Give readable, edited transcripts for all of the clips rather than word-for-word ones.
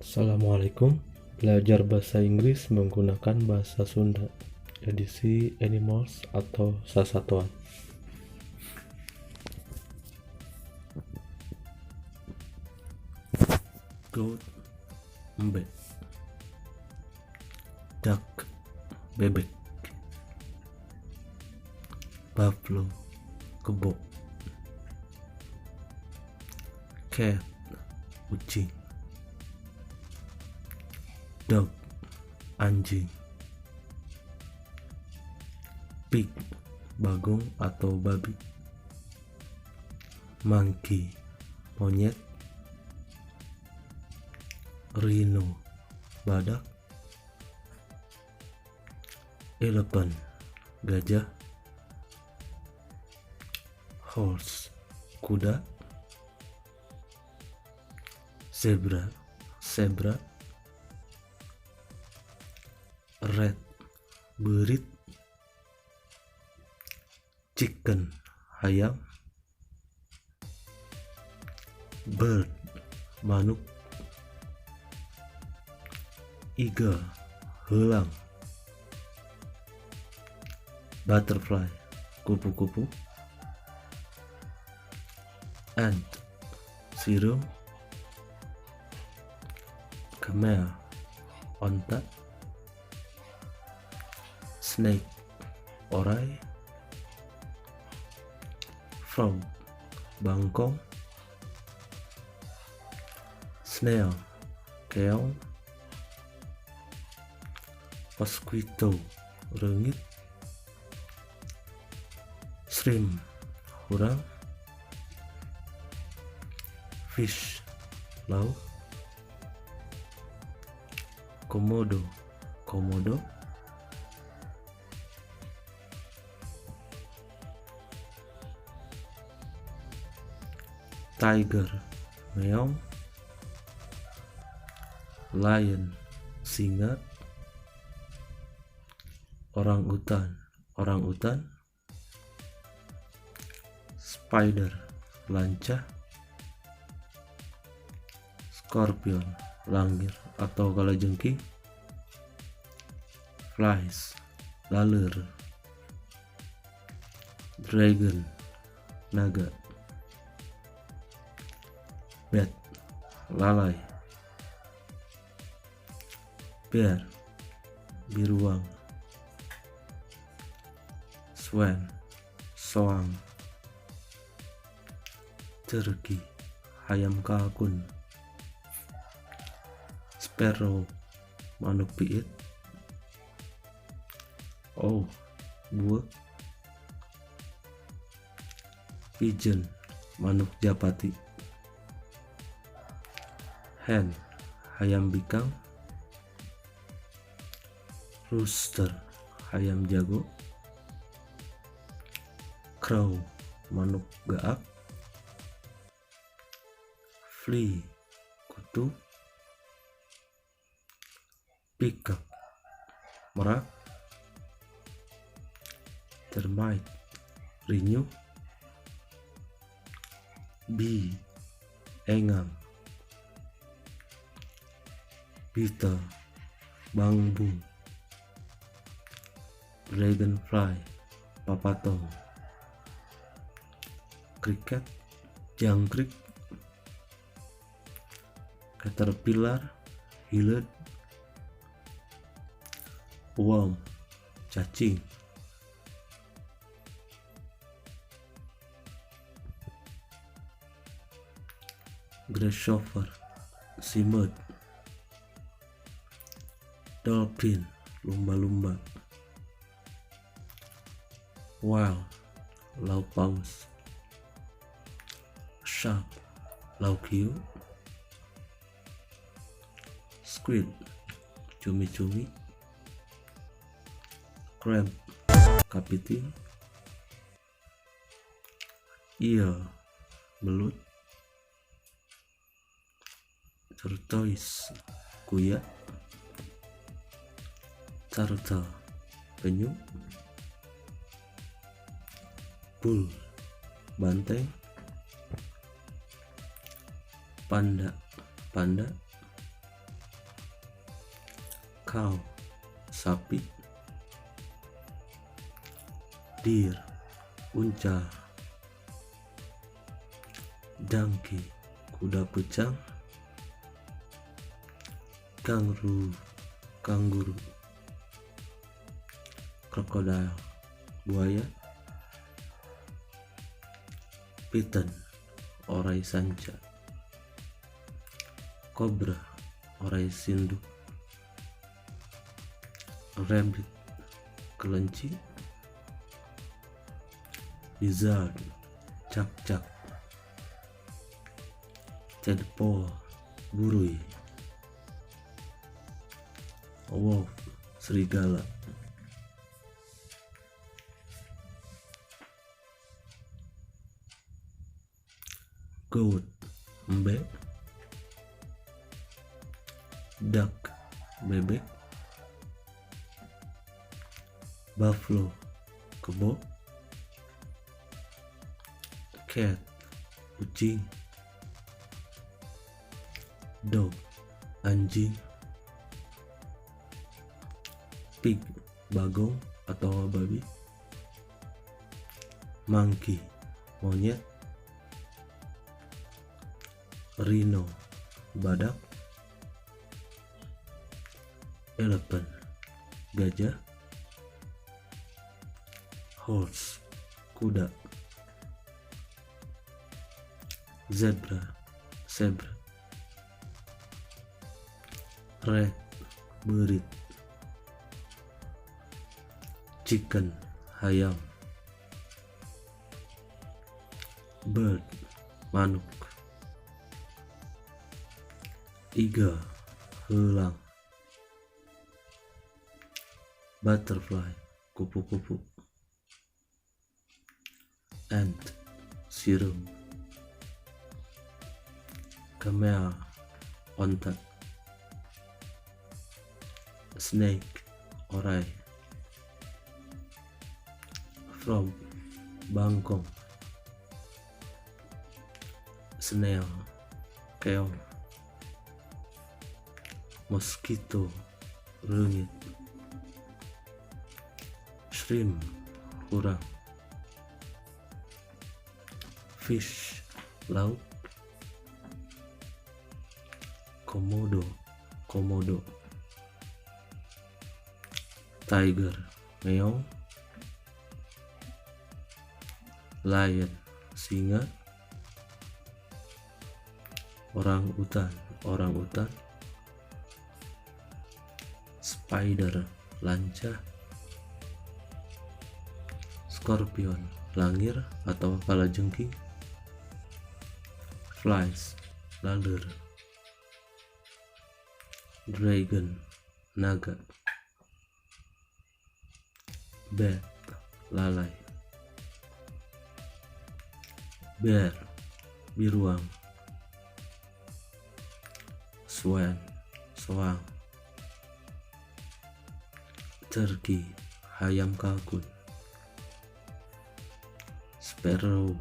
Assalamualaikum. Belajar bahasa Inggris menggunakan bahasa Sunda. Edisi Animals atau Sasatuan. Goat, embek. Duck, bebek. Buffalo, kebo. Cat, kucing. Dog, anjing. Pig, bagong atau babi. Monkey, monyet. Rhino, badak. Elephant, gajah. Horse, kuda. Zebra. Rat, berit. Chicken, ayam. Bird, manuk. Eagle, helang. Butterfly, kupu-kupu. Ant, sirung. Camel, onta. Snake, orai. Frog, bangkong. Snail, keong. Mosquito, reungit. Shrimp, urang. Fish, lauk. Komodo, tiger, meong. Lion, singa. Orang-utan. Spider, lancah. Scorpion, langir atau kalajengking. Flies, laler. Dragon, naga. Bat, lalai. Bear, biruang. Swan, soang. Turkey, ayam kalkun. Sparrow, manuk piit. Buak. Pigeon, manuk japati. Hen, ayam bikang. Rooster, ayam jago. Crow, manuk gaak. Flea, kutu. Peacock, merak. Termite, rinyuk. Bee, engang. Beetle, bangbung. Dragonfly, papatong. Cricket, jangkrik. Caterpillar, hilet. Worm, cacing. Grasshopper, simut. Dolphin, lumba-lumba. Whale, lauk paus. Shark, lauk hiu. Squid, cumi-cumi. Crab, kapiting. Eel, belut. Tortoise, kuya. Turtle, penyu. Bull, banteng. Panda, cow, sapi, deer, unta, donkey, kuda pucang, kangguru, crocodile, buaya, piton, orai sanca, cobra, orai sinduk, rabbit, kelinci, lizard, cak-cak, tadpole, burui, wolf, serigala, goat, embe, duck, bebek, buffalo, kebo, cat, kucing, dog, anjing, pig, bagong atau babi, monkey, monyet, rhino, badak, elephant, gajah, horse, kuda, zebra, rat, berit, chicken, ayam, bird, manuk, eagle, elang, butterfly, kupu-kupu, ant, sirung, camel, onta, snake, orai, frog, bangkong, snail, keong, mosquito, renyit, shrimp, urang, fish, laut, komodo, tiger, meong, lion, singa, orang utan, spider, lancah, scorpion, langir atau kalajengking, flies, laler, dragon, naga, bat, lalai, bear, biruang, swan, soang, turkey, ayam kalkun, sparrow,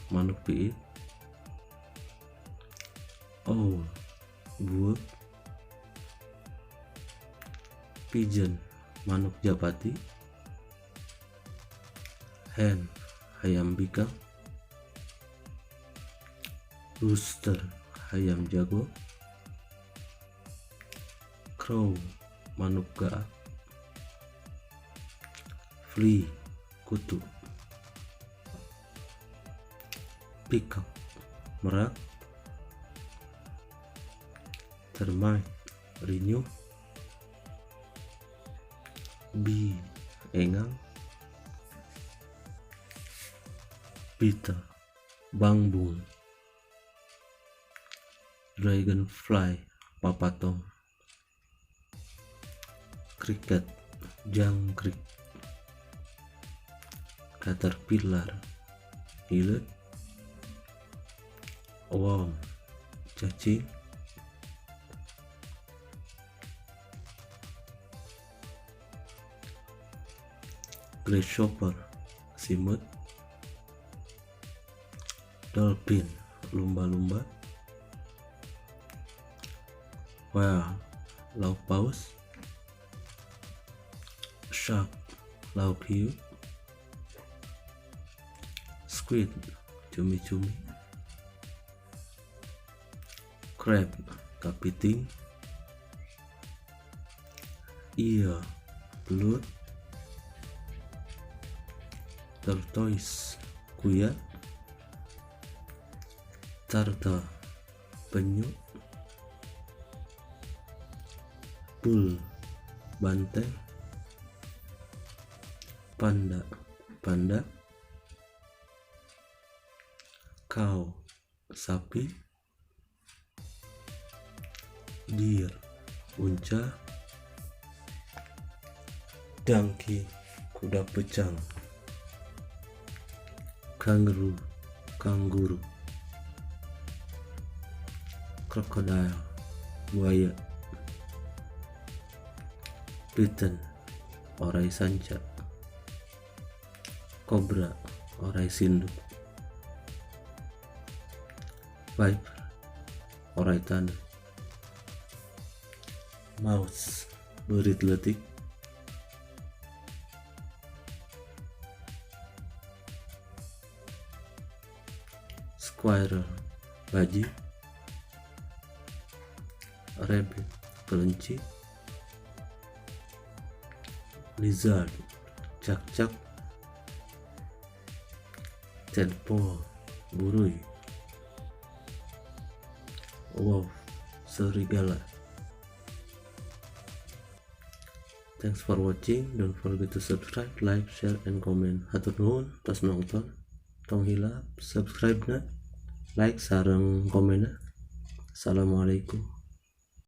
manuk piit, owl, buuk, pigeon, manuk japati, hen, ayam bikang, rooster, ayam jago, crow, manuk gaak, flea, kutu, peacock, merak, termite, rinyuh, bee, engang, beetle, bangbung, dragonfly, papatong, cricket, jangkrik, caterpillar, ilet, worm, cacing, grasshopper, simut, dolphin, lumba-lumba, whale, lauk paus, shark, lauk hiu. Squid, cumi-cumi. Crab, kepiting. Eel, belut. Tortoise, kuya. Turtle, penyu. Bull, banteng. Panda, panda. Cow, sapi. Deer, unca. Donkey, kuda pecang. Kangaroo, kanguru. Crocodile, buaya. Python, orai sanca. Cobra, orai sinduk. Viper, orai tanah. Mouse, berit letik. Squirrel, baji. Rabbit, kelinci. Lizard, cak-cak. Tadpole, burui. Wolf, serigala. Thanks for watching. Don't forget to subscribe, like, share, and comment. Hatur nuhun pas nonton. Tong hilap subscribe na, like sareng komen na. Assalamualaikum.